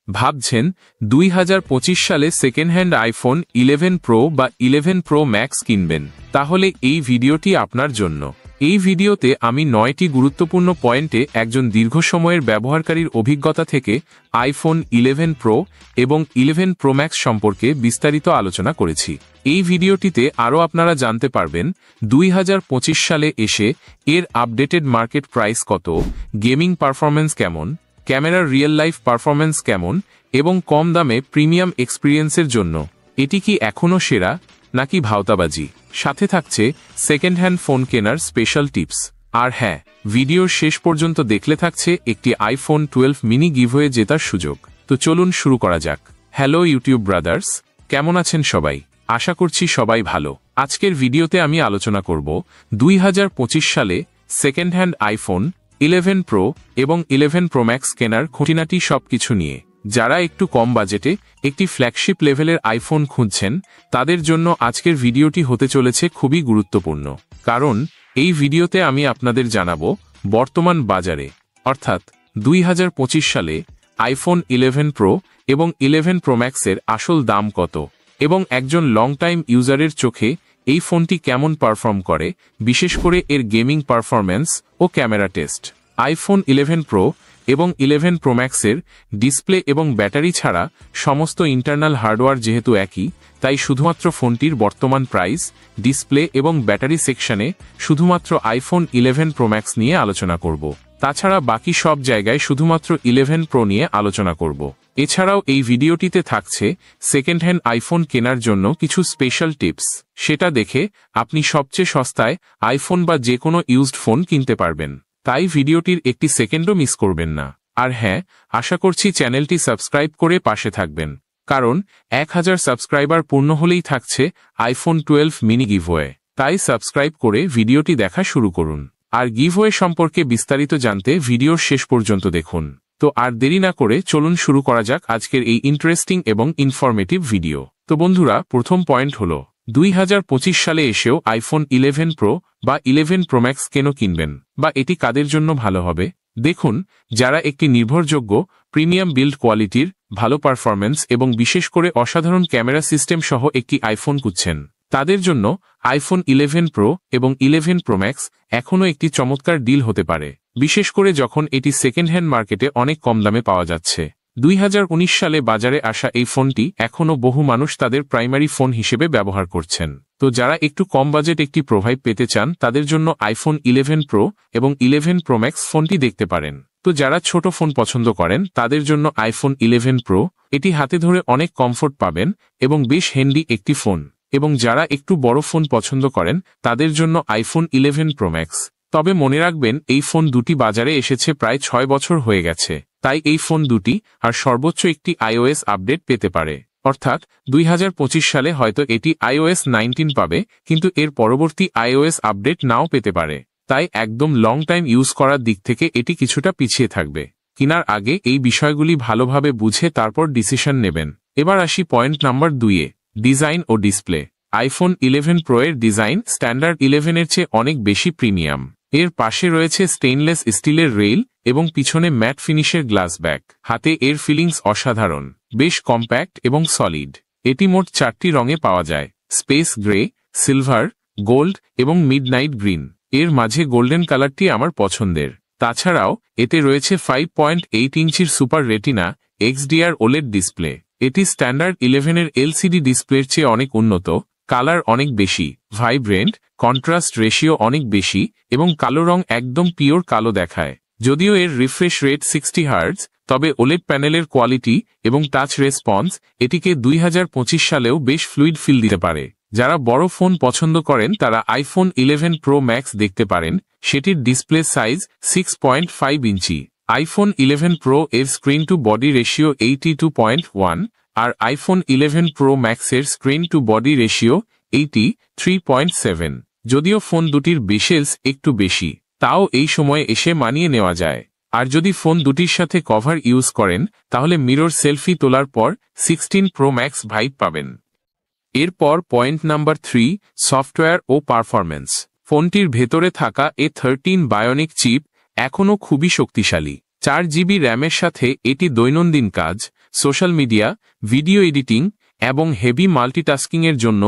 ভাবছেন 2025 সালে second hand iPhone 11 pro বা 11 প্রো ম্যাক্স কিনবেন, তাহলে এই ভিডিওটি আপনার জন্য। এই ভিডিওতে আমি 9টি গুরুত্বপূর্ণ পয়েন্টে একজন দীর্ঘ সময়ের ব্যবহারকারীর অভিজ্ঞতা থেকে আইফোন 11 প্রো এবং 11 প্রো ম্যাক্স সম্পর্কে বিস্তারিত আলোচনা করেছি। এই ভিডিওটিতে আরও আপনারা জানতে পারবেন 2025 সালে এসে এর আপডেটেড মার্কেট প্রাইস কত, গেমিং পারফরম্যান্স কেমন, ক্যামেরার রিয়েল লাইফ পারফরম্যান্স কেমন এবং কম দামে প্রিমিয়াম এক্সপিরিয়েন্সের জন্য এটি কি এখনও সেরা নাকি ভাওতাবাজি। সাথে থাকছে সেকেন্ড হ্যান্ড ফোন কেনার স্পেশাল টিপস। আর হ্যাঁ, ভিডিওর শেষ পর্যন্ত দেখলে থাকছে একটি আইফোন 12 মিনি গিভওয়ে জেতার সুযোগ। তো চলুন শুরু করা যাক। হ্যালো ইউটিউব ব্রাদার্স, কেমন আছেন সবাই? আশা করছি সবাই ভালো। আজকের ভিডিওতে আমি আলোচনা করব 2025 সালে সেকেন্ড হ্যান্ড আইফোন 11 প্রো এবং 11 প্রো ম্যাক্স কেনার খুঁটিনাটি সবকিছু নিয়ে। যারা একটু কম বাজেটে একটি ফ্ল্যাগশিপ লেভেলের আইফোন খুঁজছেন, তাদের জন্য আজকের ভিডিওটি হতে চলেছে খুবই গুরুত্বপূর্ণ। কারণ এই ভিডিওতে আমি আপনাদের জানাবো বর্তমান বাজারে অর্থাৎ 2025 সালে আইফোন 11 প্রো এবং 11 প্রো ম্যাক্সের আসল দাম কত এবং একজন লং টাইম ইউজারের চোখে এই ফোনটি কেমন পারফর্ম করে, বিশেষ করে এর গেমিং পারফরম্যান্স ও ক্যামেরা টেস্ট। আইফোন 11 প্রো এবং 11 প্রো ম্যাক্সের ডিসপ্লে এবং ব্যাটারি ছাড়া সমস্ত ইন্টারনাল হার্ডওয়্যার যেহেতু একই, তাই শুধুমাত্র ফোনটির বর্তমান প্রাইস, ডিসপ্লে এবং ব্যাটারি সেকশনে শুধুমাত্র আইফোন 11 প্রো ম্যাক্স নিয়ে আলোচনা করব। তাছাড়া বাকি সব জায়গায় শুধুমাত্র 11 প্রো নিয়ে আলোচনা করব। এছাড়াও এই ভিডিওটিতে থাকছে সেকেন্ড হ্যান্ড আইফোন কেনার জন্য কিছু স্পেশাল টিপস। সেটা দেখে আপনি সবচেয়ে সস্তায় আইফোন বা যে কোনো ইউজড ফোন কিনতে পারবেন। তাই ভিডিওটির একটি সেকেন্ডও মিস করবেন না। আর হ্যাঁ, আশা করছি চ্যানেলটি সাবস্ক্রাইব করে পাশে থাকবেন, কারণ 1000 সাবস্ক্রাইবার পূর্ণ হলেই থাকছে আইফোন 12 মিনি গিভওয়ে। তাই সাবস্ক্রাইব করে ভিডিওটি দেখা শুরু করুন। আর গিভওয়ে সম্পর্কে বিস্তারিত জানতে ভিডিওর শেষ পর্যন্ত দেখুন। তো আর দেরি না করে চলুন শুরু করা যাক আজকের এই ইন্টারেস্টিং এবং ইনফরমেটিভ ভিডিও। তো বন্ধুরা, প্রথম পয়েন্ট হলো 2025 সালে এসেও আইফোন 11 প্রো বা 11 প্রো ম্যাক্স কেন কিনবেন, বা এটি কাদের জন্য ভালো হবে। দেখুন, যারা একটি নির্ভরযোগ্য প্রিমিয়াম বিল্ড কোয়ালিটির, ভালো পারফরম্যান্স এবং বিশেষ করে অসাধারণ ক্যামেরা সিস্টেম সহ একটি আইফোন খুঁজছেন, তাদের জন্য আইফোন 11 প্রো এবং 11 প্রো ম্যাক্স এখনও একটি চমৎকার ডিল হতে পারে, বিশেষ করে যখন এটি সেকেন্ড হ্যান্ড মার্কেটে অনেক কম দামে পাওয়া যাচ্ছে। 2019 সালে বাজারে আসা এই ফোনটি এখনও বহু মানুষ তাদের প্রাইমারি ফোন হিসেবে ব্যবহার করছেন। তো যারা একটু কম বাজেট একটি প্রোভাইব পেতে চান, তাদের জন্য আইফোন 11 প্রো এবং 11 প্রো ম্যাক্স ফোনটি দেখতে পারেন। তো যারা ছোট ফোন পছন্দ করেন, তাদের জন্য আইফোন 11 প্রো, এটি হাতে ধরে অনেক কমফোর্ট পাবেন এবং বেশ হ্যান্ডি একটি ফোন। এবং যারা একটু বড় ফোন পছন্দ করেন, তাদের জন্য আইফোন 11 প্রো ম্যাক্স। তবে মনে রাখবেন, এই ফোন দুটি বাজারে এসেছে প্রায় 6 বছর হয়ে গেছে, তাই এই ফোন দুটি আর সর্বোচ্চ একটি iOS আপডেট পেতে পারে। অর্থাৎ 2025 সালে হয়তো এটি iOS 19 পাবে, কিন্তু এর পরবর্তী iOS আপডেট নাও পেতে পারে। তাই একদম লং টাইম ইউজ করার দিক থেকে এটি কিছুটা পিছিয়ে থাকবে। কেনার আগে এই বিষয়গুলি ভালোভাবে বুঝে তারপর ডিসিশন নেবেন। এবার আসি পয়েন্ট নাম্বার 2-এ, ডিজাইন ও ডিসপ্লে। আইফোন 11 প্রো এর ডিজাইন স্ট্যান্ডার্ড 11 এর চেয়ে অনেক বেশি প্রিমিয়াম। এর পাশে রয়েছে স্টেইনলেস স্টিলের রেইল এবং পিছনে ম্যাট ফিনিশের গ্লাস ব্যাক। হাতে এর ফিলিংস অসাধারণ, বেশ কম্প্যাক্ট এবং সলিড। এটি মোট 4টি রঙে পাওয়া যায়: স্পেস গ্রে, সিলভার, গোল্ড এবং মিডনাইট গ্রিন। এর মাঝে গোল্ডেন কালারটি আমার পছন্দের। তাছাড়াও এতে রয়েছে 5.8 ইঞ্চির super retina XDR OLED display. এটি স্ট্যান্ডার্ড 11 এর LCD ডিসপ্লের চেয়ে অনেক উন্নত। কালার অনেক বেশি ভাইব্রেন্ট, কন্ট্রাস্ট রেশিও অনেক বেশি এবং কালো রং একদম পিওর কালো দেখায়। যদিও এর রিফ্রেশ রেট 60 হার্টজ, তবে ওলেড প্যানেলের কোয়ালিটি এবং টাচ রেসপন্স এটিকে 2025 সালেও বেশ ফ্লুইড ফিল দিতে পারে। যারা বড় ফোন পছন্দ করেন, তারা আইফোন 11 প্রো ম্যাক্স দেখতে পারেন। সেটির ডিসপ্লে সাইজ 6.5 ইঞ্চি। আইফোন 11 প্রো এর স্ক্রিন টু বডি রেশিও 82.1 আর আইফোন 11 প্রো ম্যাক্সের স্ক্রিন টু বডি রেশিও 83.7। যদিও ফোন দুটির বেসেলস একটু বেশি, তাও এই সময়ে এসে মানিয়ে নেওয়া যায়। আর যদি ফোন দুটির সাথে কভার ইউজ করেন, তাহলে মিরর সেলফি তোলার পর 16 প্রো ম্যাক্স ভাইব পাবেন। এরপর পয়েন্ট নাম্বার 3, সফটওয়্যার ও পারফরম্যান্স। ফোনটির ভেতরে থাকা A13 বায়োনিক চিপ এখনও খুবই শক্তিশালী। 4 জিবি র্যামের সাথে এটি দৈনন্দিন কাজ, সোশ্যাল মিডিয়া, ভিডিও এডিটিং এবং হেভি মাল্টিটাস্কিংয়ের জন্য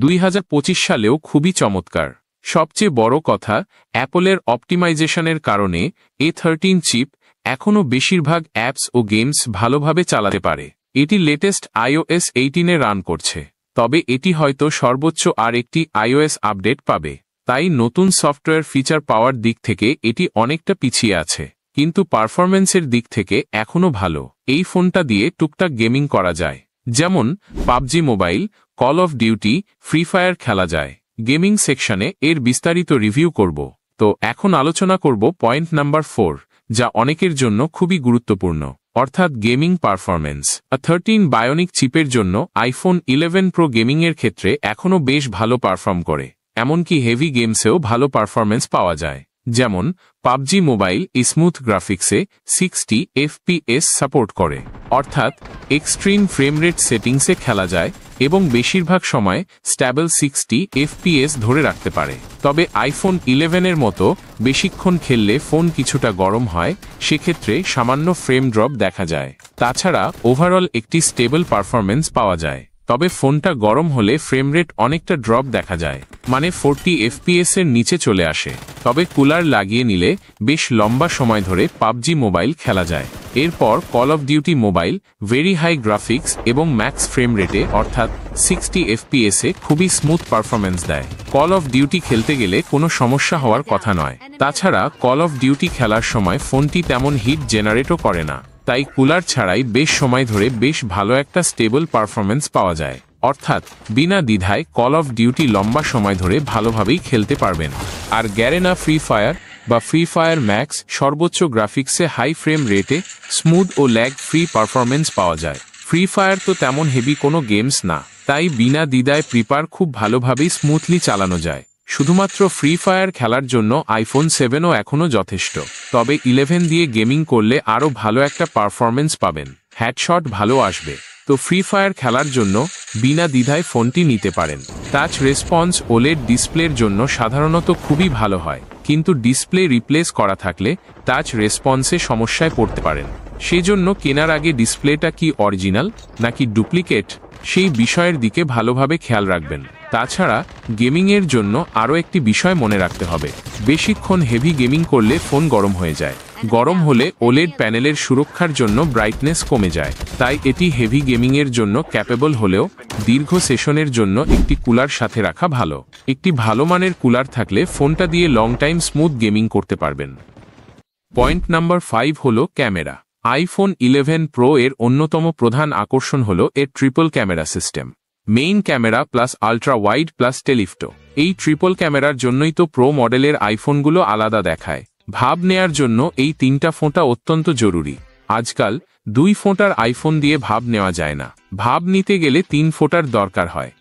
2025 সালেও খুবই চমৎকার। সবচেয়ে বড় কথা, অ্যাপলের অপটিমাইজেশনের কারণে A13 চিপ এখনও বেশিরভাগ অ্যাপস ও গেমস ভালোভাবে চালাতে পারে। এটি লেটেস্ট iOS 18-এ রান করছে, তবে এটি হয়তো সর্বোচ্চ আর একটি iOS আপডেট পাবে। তাই নতুন সফটওয়্যার ফিচার পাওয়ার দিক থেকে এটি অনেকটা পিছিয়ে আছে, কিন্তু পারফরম্যান্সের দিক থেকে এখনও ভালো। এই ফোনটা দিয়ে টুকটাক গেমিং করা যায়, যেমন PUBG mobile, call of duty, free fire খেলা যায়। গেমিং সেকশনে এর বিস্তারিত রিভিউ করব। তো এখন আলোচনা করব পয়েন্ট নাম্বার 4, যা অনেকের জন্য খুবই গুরুত্বপূর্ণ, অর্থাৎ গেমিং পারফরম্যান্স। 13 বায়োনিক চিপের জন্য আইফোন 11 প্রো গেমিংয়ের ক্ষেত্রে এখনও বেশ ভালো পারফর্ম করে, এমনকি হেভি গেমসেও ভালো পারফরম্যান্স পাওয়া যায়। যেমন পাবজি মোবাইল স্মুথ গ্রাফিক্সে 60 FPS সাপোর্ট করে, অর্থাৎ এক্সট্রিম ফ্রেম রেট সেটিংসে খেলা যায় এবং বেশিরভাগ সময় স্ট্যাবল 60 FPS ধরে রাখতে পারে। তবে আইফোন 11-এর মতো বেশিক্ষণ খেললে ফোন কিছুটা গরম হয়, সেক্ষেত্রে সামান্য ফ্রেম ড্রপ দেখা যায়। তাছাড়া ওভারঅল একটি স্টেবল পারফরম্যান্স পাওয়া যায়। তবে ফোনটা গরম হলে ফ্রেম রেট অনেকটা ড্রপ দেখা যায়, মানে 40 FPS এর নিচে চলে আসে। তবে কুলার লাগিয়ে নিলে বেশ লম্বা সময় ধরে পাবজি মোবাইল খেলা যায়। এরপর Call of Duty mobile very high graphics এবং ম্যাক্স ফ্রেম রেটে অর্থাৎ 60 FPS এ খুবই স্মুথ পারফরম্যান্স দেয়। কল অফ ডিউটি খেলতে গেলে কোনো সমস্যা হওয়ার কথা নয়। তাছাড়া কল অফ ডিউটি খেলার সময় ফোনটি তেমন হিট জেনারেটও করে না, তাই কুলার ছাড়াই বেশ সময় ধরে বেশ ভালো একটা স্টেবল পারফরম্যান্স পাওয়া যায়। অর্থাৎ বিনা দ্বিধায় কল অফ ডিউটি লম্বা সময় ধরে ভালোভাবেই খেলতে পারবেন। আর গ্যারেনা ফ্রি ফায়ার বা ফ্রি ফায়ার ম্যাক্স সর্বোচ্চ গ্রাফিক্সে হাই ফ্রেম রেটে স্মুথ ও ল্যাগ ফ্রি পারফরম্যান্স পাওয়া যায়। ফ্রি ফায়ার তো তেমন হেভি কোনো গেমস না, তাই বিনা দ্বিধায় প্রিপার খুব ভালোভাবেই স্মুথলি চালানো যায়। শুধুমাত্র ফ্রি ফায়ার খেলার জন্য আইফোন 7ও এখনও যথেষ্ট, তবে 11 দিয়ে গেমিং করলে আরও ভালো একটা পারফরম্যান্স পাবেন, হেডশট ভালো আসবে। তো ফ্রি ফায়ার খেলার জন্য বিনা দ্বিধায় ফোনটি নিতে পারেন। টাচ রেসপন্স ওলেড ডিসপ্লের জন্য সাধারণত খুবই ভালো হয়, কিন্তু ডিসপ্লে রিপ্লেস করা থাকলে টাচ রেসপন্সে সমস্যায় পড়তে পারেন। সেজন্য কেনার আগে ডিসপ্লেটা কি অরিজিনাল নাকি ডুপ্লিকেট সেই বিষয়ের দিকে ভালোভাবে খেয়াল রাখবেন। তাছাড়া গেমিংয়ের জন্য আরও একটি বিষয় মনে রাখতে হবে, বেশিক্ষণ হেভি গেমিং করলে ফোন গরম হয়ে যায়। গরম হলে ওলেড প্যানেলের সুরক্ষার জন্য ব্রাইটনেস কমে যায়, তাই এটি হেভি গেমিংয়ের জন্য ক্যাপেবল হলেও দীর্ঘ সেশনের জন্য একটি কুলার সাথে রাখা ভালো। একটি ভালো মানের কুলার থাকলে ফোনটা দিয়ে লং টাইম স্মুথ গেমিং করতে পারবেন। পয়েন্ট নাম্বার 5 হলো ক্যামেরা। আইফোন 11 প্রো এর অন্যতম প্রধান আকর্ষণ হল এর triple camera system. Main camera plus ultra wide plus telephoto. এই ট্রিপল ক্যামেরার জন্যই তো প্রো মডেলের আইফোনগুলো আলাদা দেখায়। ভাব নেয়ার জন্য এই 3টা ফোঁটা অত্যন্ত জরুরি। আজকাল 2 ফোঁটার আইফোন দিয়ে ভাব নেওয়া যায় না, ভাব নিতে গেলে 3 ফোঁটার দরকার হয়,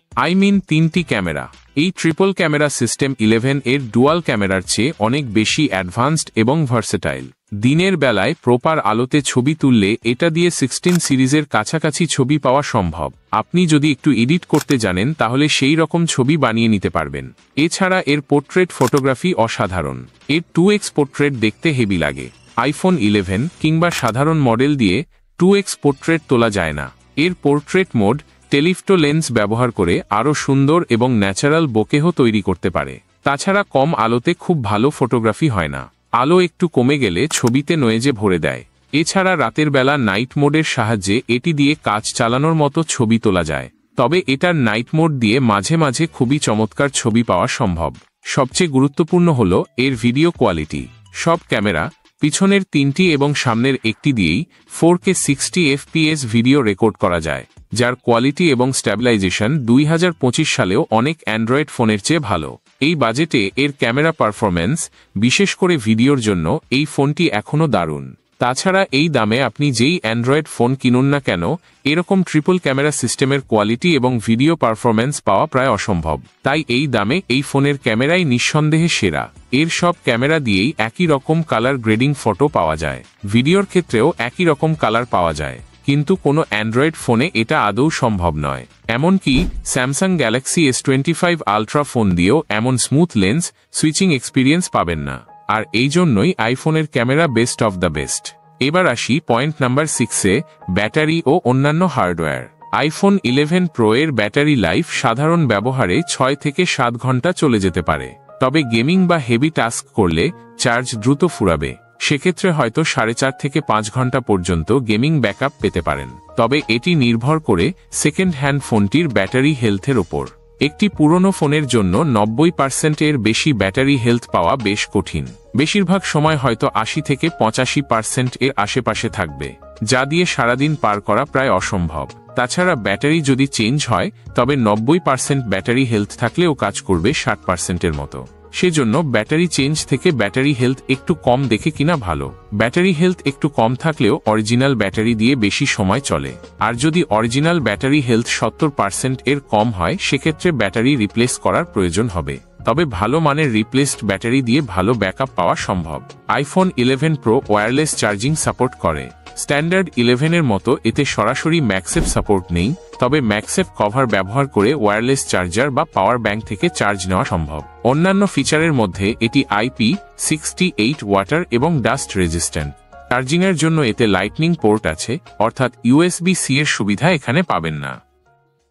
3টি ক্যামেরা। এই ট্রিপল ক্যামেরা সিস্টেম 11 এর ডুয়াল ক্যামেরার চেয়ে অনেক বেশি অ্যাডভান্সড এবং ভার্সেটাইল। দিনের বেলায় প্রপার আলোতে ছবি তুললে এটা দিয়ে 16 সিরিজের কাছাকাছি ছবি পাওয়া সম্ভব। আপনি যদি একটু এডিট করতে জানেন তাহলে সেই রকম ছবি বানিয়ে নিতে পারবেন। এছাড়া এর পোর্ট্রেট ফটোগ্রাফি অসাধারণ। এর 2x পোর্ট্রেট দেখতে হেভি লাগে। আইফোন 11 কিংবা সাধারণ মডেল দিয়ে 2x পোর্ট্রেট তোলা যায় না। এর পোর্ট্রেট মোড টেলিফটো লেন্স ব্যবহার করে আরও সুন্দর এবং ন্যাচারাল বোকেহ তৈরি করতে পারে। তাছাড়া কম আলোতে খুব ভালো ফটোগ্রাফি হয় না, আলো একটু কমে গেলে ছবিতে নয়েজে ভরে দেয়। এছাড়া রাতের বেলা নাইট মোডের সাহায্যে এটি দিয়ে কাজ চালানোর মতো ছবি তোলা যায়, তবে এটার নাইট মোড দিয়ে মাঝে মাঝে খুবই চমৎকার ছবি পাওয়া সম্ভব। সবচেয়ে গুরুত্বপূর্ণ হল এর ভিডিও কোয়ালিটি। সব ক্যামেরা, পিছনের 3টি এবং সামনের একটি দিয়েই 4K 60 FPS ভিডিও রেকর্ড করা যায়, যার কোয়ালিটি এবং স্ট্যাবিলাইজেশন 2025 সালেও অনেক অ্যান্ড্রয়েড ফোনের চেয়ে ভালো। এই বাজেটে এর ক্যামেরা পারফরম্যান্স, বিশেষ করে ভিডিওর জন্য এই ফোনটি এখনও দারুণ। তাছাড়া এই দামে আপনি যেই অ্যান্ড্রয়েড ফোন কিনুন না কেন, এরকম ট্রিপল ক্যামেরা সিস্টেমের কোয়ালিটি এবং ভিডিও পারফরম্যান্স পাওয়া প্রায় অসম্ভব। তাই এই দামে এই ফোনের ক্যামেরাই নিঃসন্দেহে সেরা। এর সব ক্যামেরা দিয়েই একই রকম কালার গ্রেডিং ফটো পাওয়া যায়, ভিডিওর ক্ষেত্রেও একই রকম কালার পাওয়া যায়, কিন্তু কোনো অ্যান্ড্রয়েড ফোনে এটা আদৌ সম্ভব নয়। এমনকি Samsung Galaxy S25 ultra phone দিয়েও এমন স্মুথ লেন্স সুইচিং এক্সপিরিয়েন্স পাবেন না। আর এই জন্যই আইফোনের camera best of the best. এবার আসি পয়েন্ট নাম্বার 6-এ, ব্যাটারি ও অন্যান্য হার্ডওয়্যার। আইফোন 11 প্রো এর ব্যাটারি লাইফ সাধারণ ব্যবহারে 6 থেকে 7 ঘন্টা চলে যেতে পারে। তবে গেমিং বা হেভি টাস্ক করলে চার্জ দ্রুত ফুরাবে। সেক্ষেত্রে হয়তো 4.5 থেকে 5 ঘন্টা পর্যন্ত গেমিং ব্যাকআপ পেতে পারেন। তবে এটি নির্ভর করে সেকেন্ড হ্যান্ড ফোনটির ব্যাটারি হেলথের ওপর। একটি পুরনো ফোনের জন্য 90% এর বেশি ব্যাটারি হেলথ পাওয়া বেশ কঠিন। বেশিরভাগ সময় হয়তো 80 থেকে 85% এর আশেপাশে থাকবে, যা দিয়ে সারাদিন পার করা প্রায় অসম্ভব। তাছাড়া ব্যাটারি যদি চেঞ্জ হয় তবে 90% ব্যাটারি হেলথ থাকলেও কাজ করবে 60%-এর মতো। সেজন্য ব্যাটারি চেঞ্জ থেকে ব্যাটারি হেলথ একটু কম দেখে কিনা ভালো। ব্যাটারি হেলথ একটু কম থাকলেও অরিজিনাল ব্যাটারি দিয়ে বেশি সময় চলে। আর যদি অরিজিনাল ব্যাটারি হেলথ 70% এর কম হয় সেক্ষেত্রে ব্যাটারি রিপ্লেস করার প্রয়োজন হবে। তবে ভালো মানের রিপ্লেসড ব্যাটারি দিয়ে ভালো ব্যাকআপ পাওয়া সম্ভব। IPhone 11 pro wireless charging support করে। স্ট্যান্ডার্ড 11-এর মতো এতে সরাসরি ম্যাগসেফ সাপোর্ট নেই, তবে ম্যাগসেফ কভার ব্যবহার করে ওয়্যারলেস চার্জার বা পাওয়ার ব্যাংক থেকে চার্জ নেওয়া সম্ভব। অন্যান্য ফিচারের মধ্যে এটি IP68 ওয়াটার এবং ডাস্ট রেজিস্ট্যান্ট। চার্জিংয়ের জন্য এতে লাইটনিং পোর্ট আছে, অর্থাৎ USB-C এর সুবিধা এখানে পাবেন না।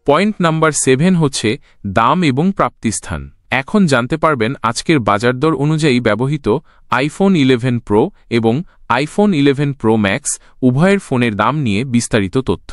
পয়েন্ট নাম্বার 7 হচ্ছে দাম এবং প্রাপ্তিস্থান। এখন জানতে পারবেন আজকের বাজার দর অনুযায়ী ব্যবহৃত আইফোন 11 প্রো এবং আইফোন 11 প্রো ম্যাক্স উভয়ের ফোনের দাম নিয়ে বিস্তারিত তথ্য।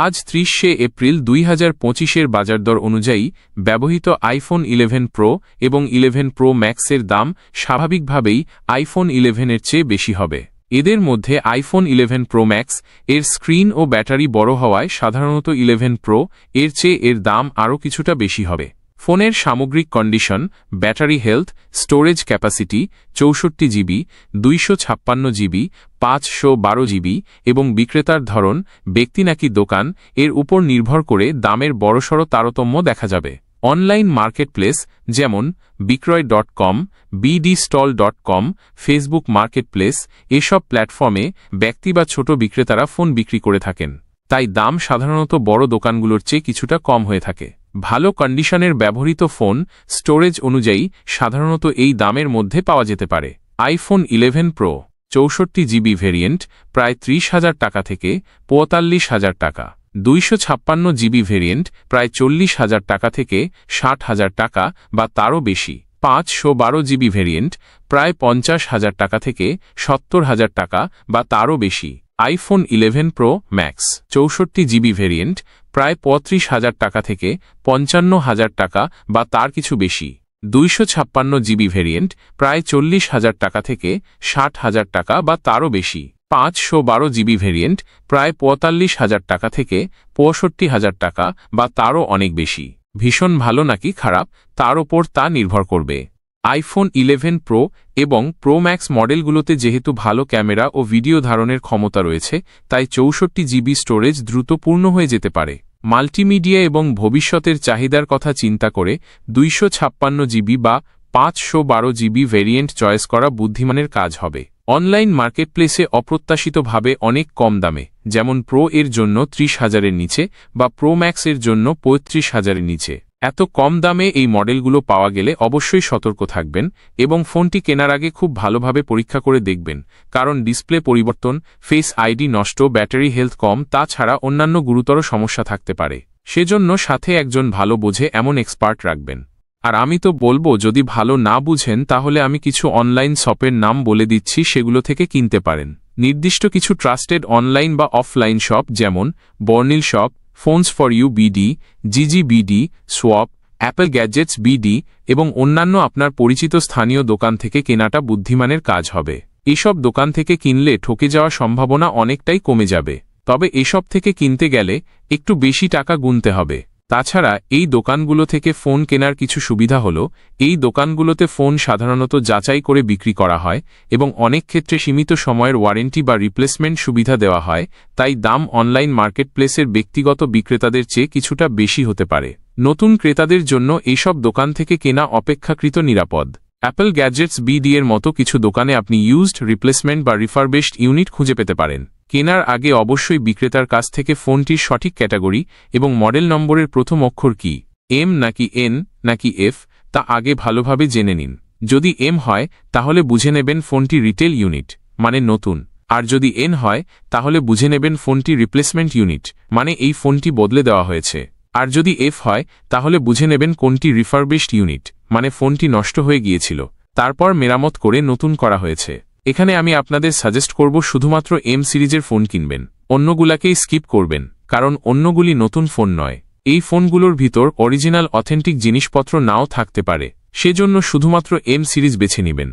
আজ 30শে এপ্রিল 2025-এর বাজার দর অনুযায়ী ব্যবহৃত আইফোন 11 প্রো এবং 11 প্রো ম্যাক্সের দাম স্বাভাবিকভাবেই আইফোন 11-এর চেয়ে বেশি হবে। এদের মধ্যে আইফোন 11 প্রো ম্যাক্স এর স্ক্রিন ও ব্যাটারি বড় হওয়ায় সাধারণত 11 প্রো এর চেয়ে এর দাম আরও কিছুটা বেশি হবে। ফোনের সামগ্রিক condition, battery health, storage capacity 64 GB, 256 GB, 512 GB এবং বিক্রেতার ধরন, ব্যক্তি নাকি দোকান, এর উপর নির্ভর করে দামের বড়সড় তারতম্য দেখা যাবে। অনলাইন মার্কেটপ্লেস যেমন বিক্রয়.com, bdstall.com, ফেসবুক মার্কেটপ্লেস এসব প্ল্যাটফর্মে ব্যক্তি বা ছোট বিক্রেতারা ফোন বিক্রি করে থাকেন, তাই দাম সাধারণত বড় দোকানগুলোর চেয়ে কিছুটা কম হয়ে থাকে। ভালো কন্ডিশনের ব্যবহৃত ফোন স্টোরেজ অনুযায়ী সাধারণত এই দামের মধ্যে পাওয়া যেতে পারে। আইফোন 11 প্রো 64 জিবি ভেরিয়েন্ট প্রায় 30,000 টাকা থেকে 45,000 টাকা, 256 জিবি ভেরিয়েন্ট প্রায় 40,000 টাকা থেকে 60,000 টাকা বা তারও বেশি, 512 জিবি ভেরিয়েন্ট প্রায় 50,000 টাকা থেকে 70,000 টাকা বা তারও বেশি। IPhone 11 pro max 64 GB variant প্রায় 35,000 টাকা থেকে 55,000 টাকা বা তার কিছু বেশি, 256 জিবি ভেরিয়েন্ট প্রায় 40,000 টাকা থেকে 60,000 টাকা বা তারও বেশি, 512 জিবি ভেরিয়েন্ট প্রায় 45,000 টাকা থেকে 65,000 টাকা বা তারও অনেক বেশি। ভীষণ ভালো নাকি খারাপ তার ওপর তা নির্ভর করবে। আইফোন 11 প্রো এবং প্রো ম্যাক্স মডেলগুলোতে যেহেতু ভালো ক্যামেরা ও ভিডিও ধারণের ক্ষমতা রয়েছে, তাই 64 জিবি স্টোরেজ দ্রুত পূর্ণ হয়ে যেতে পারে। মাল্টিমিডিয়া এবং ভবিষ্যতের চাহিদার কথা চিন্তা করে 256 জিবি বা 512 জিবি ভেরিয়েন্ট চয়েস করা বুদ্ধিমানের কাজ হবে। অনলাইন মার্কেটপ্লেসে অপ্রত্যাশিতভাবে অনেক কম দামে, যেমন প্রো এর জন্য 30,000-এর নিচে বা প্রো ম্যাক্স এর জন্য 35,000-এর নিচে এত কম দামে এই মডেলগুলো পাওয়া গেলে অবশ্যই সতর্ক থাকবেন এবং ফোনটি কেনার আগে খুব ভালোভাবে পরীক্ষা করে দেখবেন, কারণ ডিসপ্লে পরিবর্তন, ফেস আইডি নষ্ট, ব্যাটারি হেলথ কম, তাছাড়া অন্যান্য গুরুতর সমস্যা থাকতে পারে। সেজন্য সাথে একজন ভালো বোঝে এমন এক্সপার্ট রাখবেন। আর আমি তো বলবো, যদি ভালো না বুঝেন তাহলে আমি কিছু অনলাইন শপের নাম বলে দিচ্ছি, সেগুলো থেকে কিনতে পারেন। নির্দিষ্ট কিছু ট্রাস্টেড অনলাইন বা অফলাইন শপ যেমন Bornil shop, phones for you BD, GG BD, swap, Apple gadgets BD এবং অন্যান্য আপনার পরিচিত স্থানীয় দোকান থেকে কেনাটা বুদ্ধিমানের কাজ হবে। এসব দোকান থেকে কিনলে ঠকে যাওয়ার সম্ভাবনা অনেকটাই কমে যাবে, তবে এসব থেকে কিনতে গেলে একটু বেশি টাকা গুনতে হবে। তাছাড়া এই দোকানগুলো থেকে ফোন কেনার কিছু সুবিধা হলো, এই দোকানগুলোতে ফোন সাধারণত যাচাই করে বিক্রি করা হয় এবং অনেক ক্ষেত্রে সীমিত সময়ের ওয়ারেন্টি বা রিপ্লেসমেন্ট সুবিধা দেওয়া হয়, তাই দাম অনলাইন মার্কেটপ্লেসের ব্যক্তিগত বিক্রেতাদের চেয়ে কিছুটা বেশি হতে পারে। নতুন ক্রেতাদের জন্য এইসব দোকান থেকে কেনা অপেক্ষাকৃত নিরাপদ। অ্যাপল গ্যাজেটস বিডি এর মতো কিছু দোকানে আপনি ইউজড, রিপ্লেসমেন্ট বা রিফারবেশড ইউনিট খুঁজে পেতে পারেন। কেনার আগে অবশ্যই বিক্রেতার কাছ থেকে ফোনটির সঠিক ক্যাটাগরি এবং মডেল নম্বরের প্রথম অক্ষর কি, এম নাকি এন নাকি এফ, তা আগে ভালোভাবে জেনে নিন। যদি এম হয় তাহলে বুঝে নেবেন ফোনটি রিটেল ইউনিট, মানে নতুন, আর যদি N হয় তাহলে বুঝে নেবেন ফোনটি রিপ্লেসমেন্ট ইউনিট, মানে এই ফোনটি বদলে দেওয়া হয়েছে। আর যদি F হয় তাহলে বুঝে নেবেন কোনটি রিফারবিশড ইউনিট, মানে ফোনটি নষ্ট হয়ে গিয়েছিল, তারপর মেরামত করে নতুন করা হয়েছে। এখানে আমি আপনাদের সাজেস্ট করব শুধুমাত্র M সিরিজের ফোন কিনবেন, অন্যগুলাকেই স্কিপ করবেন, কারণ অন্যগুলি নতুন ফোন নয়। এই ফোনগুলোর ভিতর অরিজিনাল অথেন্টিক জিনিসপত্র নাও থাকতে পারে, সেজন্য শুধুমাত্র M সিরিজ বেছে নেবেন।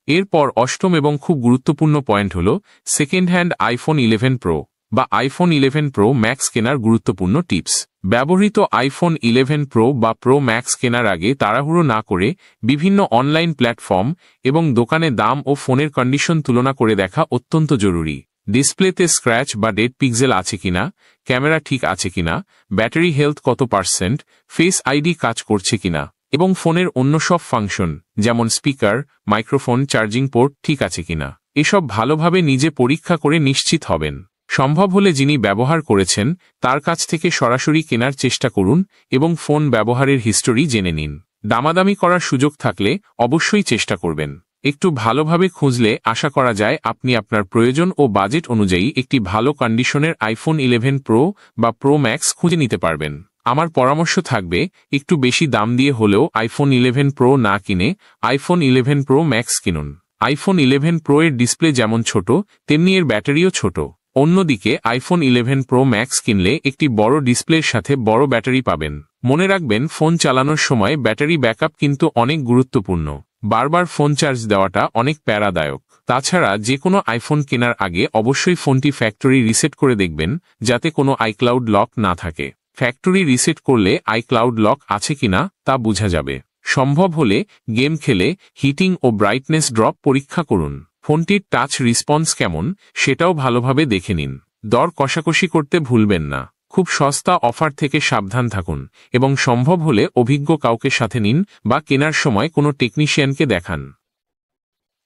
এরপর অষ্টম এবং খুব গুরুত্বপূর্ণ পয়েন্ট হল সেকেন্ড হ্যান্ড আইফোন 11 প্রো বা আইফোন 11 প্রো ম্যাক্স কেনার গুরুত্বপূর্ণ টিপস। ব্যবহৃত আইফোন 11 প্রো বা প্রো ম্যাক্স কেনার আগে তাড়াহুড়ো না করে বিভিন্ন অনলাইন প্ল্যাটফর্ম এবং দোকানে দাম ও ফোনের কন্ডিশন তুলনা করে দেখা অত্যন্ত জরুরি। ডিসপ্লেতে স্ক্র্যাচ বা ডেড পিক্সেল আছে কিনা, ক্যামেরা ঠিক আছে কিনা, ব্যাটারি হেলথ কত %, ফেস আইডি কাজ করছে কিনা এবং ফোনের অন্য সব ফাংশন যেমন স্পিকার, মাইক্রোফোন, চার্জিং পোর্ট ঠিক আছে কিনা, এসব ভালোভাবে নিজে পরীক্ষা করে নিশ্চিত হবেন। সম্ভব হলে যিনি ব্যবহার করেছেন তার কাছ থেকে সরাসরি কেনার চেষ্টা করুন এবং ফোন ব্যবহারের হিস্টোরি জেনে নিন। দামাদামি করার সুযোগ থাকলে অবশ্যই চেষ্টা করবেন। একটু ভালোভাবে খুঁজলে আশা করা যায় আপনি আপনার প্রয়োজন ও বাজেট অনুযায়ী একটি ভালো কন্ডিশনের আইফোন 11 প্রো বা প্রো ম্যাক্স খুঁজে নিতে পারবেন। আমার পরামর্শ থাকবে একটু বেশি দাম দিয়ে হলেও আইফোন 11 প্রো না কিনে আইফোন 11 প্রো ম্যাক্স কিনুন। আইফোন 11 প্রো এর ডিসপ্লে যেমন ছোট তেমনি এর ব্যাটারিও ছোট। অন্যদিকে আইফোন 11 প্রো ম্যাক্স কিনলে একটি বড় ডিসপ্লের সাথে বড় ব্যাটারি পাবেন। মনে রাখবেন ফোন চালানোর সময় ব্যাটারি ব্যাকআপ কিন্তু অনেক গুরুত্বপূর্ণ। বারবার ফোন চার্জ দেওয়াটা অনেক প্যারাদায়ক। তাছাড়া যে কোনো আইফোন কেনার আগে অবশ্যই ফোনটি ফ্যাক্টরি রিসেট করে দেখবেন যাতে কোনো আইক্লাউড লক না থাকে। ফ্যাক্টরি রিসেট করলে আইক্লাউড লক আছে কিনা তা বোঝা যাবে। সম্ভব হলে গেম খেলে হিটিং ও ব্রাইটনেস ড্রপ পরীক্ষা করুন। ফোনটির টাচ রেসপন্স কেমন সেটাও ভালোভাবে দেখে নিন। দর কষাকষি করতে ভুলবেন না। খুব সস্তা অফার থেকে সাবধান থাকুন এবং সম্ভব হলে অভিজ্ঞ কাউকে সাথে নিন বা কেনার সময় কোনো টেকনিশিয়ানকে দেখান।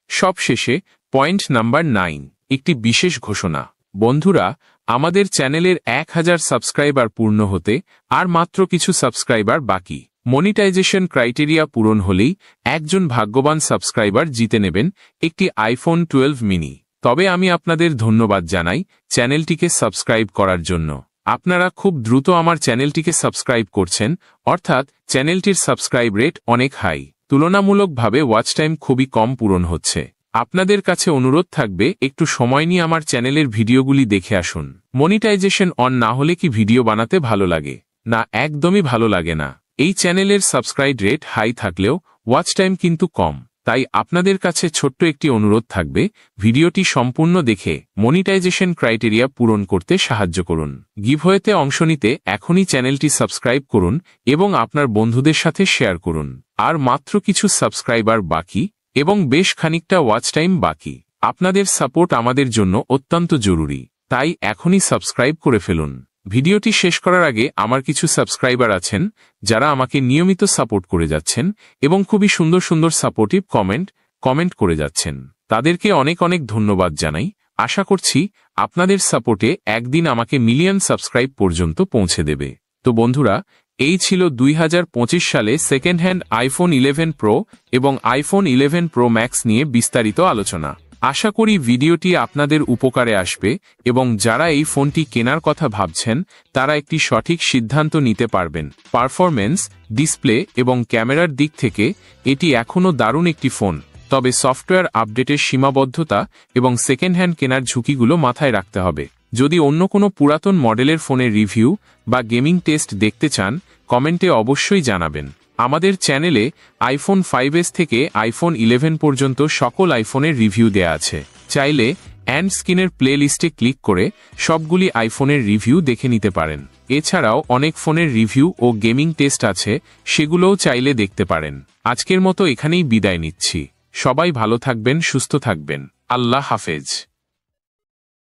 সবশেষে পয়েন্ট নাম্বার 9, একটি বিশেষ ঘোষণা। বন্ধুরা, আমাদের চ্যানেলের 1000 সাবস্ক্রাইবার পূর্ণ হতে আর মাত্র কিছু সাবস্ক্রাইবার বাকি। মনিটাইজেশন ক্রাইটেরিয়া পূরণ হলেই একজন ভাগ্যবান সাবস্ক্রাইবার জিতে নেবেন একটি আইফোন 12 মিনি। তবে আমি আপনাদের ধন্যবাদ জানাই চ্যানেলটিকে সাবস্ক্রাইব করার জন্য। আপনারা খুব দ্রুত আমার চ্যানেলটিকে সাবস্ক্রাইব করছেন, অর্থাৎ চ্যানেলটির সাবস্ক্রাইব রেট অনেক হাই। তুলনামূলকভাবে ওয়াচ টাইম খুবই কম পূরণ হচ্ছে। আপনাদের কাছে অনুরোধ থাকবে একটু সময় নিয়ে আমার চ্যানেলের ভিডিওগুলি দেখে আসুন। মনিটাইজেশন অন না হলে কি ভিডিও বানাতে ভালো লাগে? না, একদমই ভালো লাগে না। এই চ্যানেলের সাবস্ক্রাইব রেট হাই থাকলেও ওয়াচ টাইম কিন্তু কম। তাই আপনাদের কাছে ছোট্ট একটি অনুরোধ থাকবে, ভিডিওটি সম্পূর্ণ দেখে মনিটাইজেশন ক্রাইটেরিয়া পূরণ করতে সাহায্য করুন। গিভওয়েতে অংশ নিতে এখনই চ্যানেলটি সাবস্ক্রাইব করুন এবং আপনার বন্ধুদের সাথে শেয়ার করুন। আর মাত্র কিছু সাবস্ক্রাইবার বাকি এবং বেশ খানিকটা ওয়াচ টাইম বাকি। আপনাদের সাপোর্ট আমাদের জন্য অত্যন্ত জরুরি, তাই এখনই সাবস্ক্রাইব করে ফেলুন। ভিডিওটি শেষ করার আগে আমার কিছু সাবস্ক্রাইবার আছেন যারা আমাকে নিয়মিত সাপোর্ট করে যাচ্ছেন এবং খুবই সুন্দর সুন্দর সাপোর্টিভ কমেন্ট করে যাচ্ছেন। তাদেরকে অনেক অনেক ধন্যবাদ জানাই। আশা করছি আপনাদের সাপোর্টে একদিন আমাকে মিলিয়ন সাবস্ক্রাইব পর্যন্ত পৌঁছে দেবে। তো বন্ধুরা, এই ছিল 2025 সালে সেকেন্ড হ্যান্ড আইফোন 11 প্রো এবং আইফোন 11 প্রো ম্যাক্স নিয়ে বিস্তারিত আলোচনা। আশা করি ভিডিওটি আপনাদের উপকারে আসবে এবং যারা এই ফোনটি কেনার কথা ভাবছেন তারা একটি সঠিক সিদ্ধান্ত নিতে পারবেন। পারফরম্যান্স, ডিসপ্লে এবং ক্যামেরার দিক থেকে এটি এখনও দারুণ একটি ফোন। তবে সফটওয়্যার আপডেটের সীমাবদ্ধতা এবং সেকেন্ড হ্যান্ড কেনার ঝুঁকিগুলো মাথায় রাখতে হবে। যদি অন্য কোনো পুরাতন মডেলের ফোনের রিভিউ বা গেমিং টেস্ট দেখতে চান, কমেন্টে অবশ্যই জানাবেন। আমাদের চ্যানেলে আইফোন 5s থেকে আইফোন 11 পর্যন্ত সকল আইফোনের রিভিউ দেয়া আছে। চাইলে অ্যান্ড স্ক্রিনের প্লে লিস্টে ক্লিক করে সবগুলি আইফোনের রিভিউ দেখে নিতে পারেন। এছাড়াও অনেক ফোনের রিভিউ ও গেমিং টেস্ট আছে, সেগুলোও চাইলে দেখতে পারেন। আজকের মতো এখানেই বিদায় নিচ্ছি। সবাই ভালো থাকবেন, সুস্থ থাকবেন। আল্লাহ হাফেজ।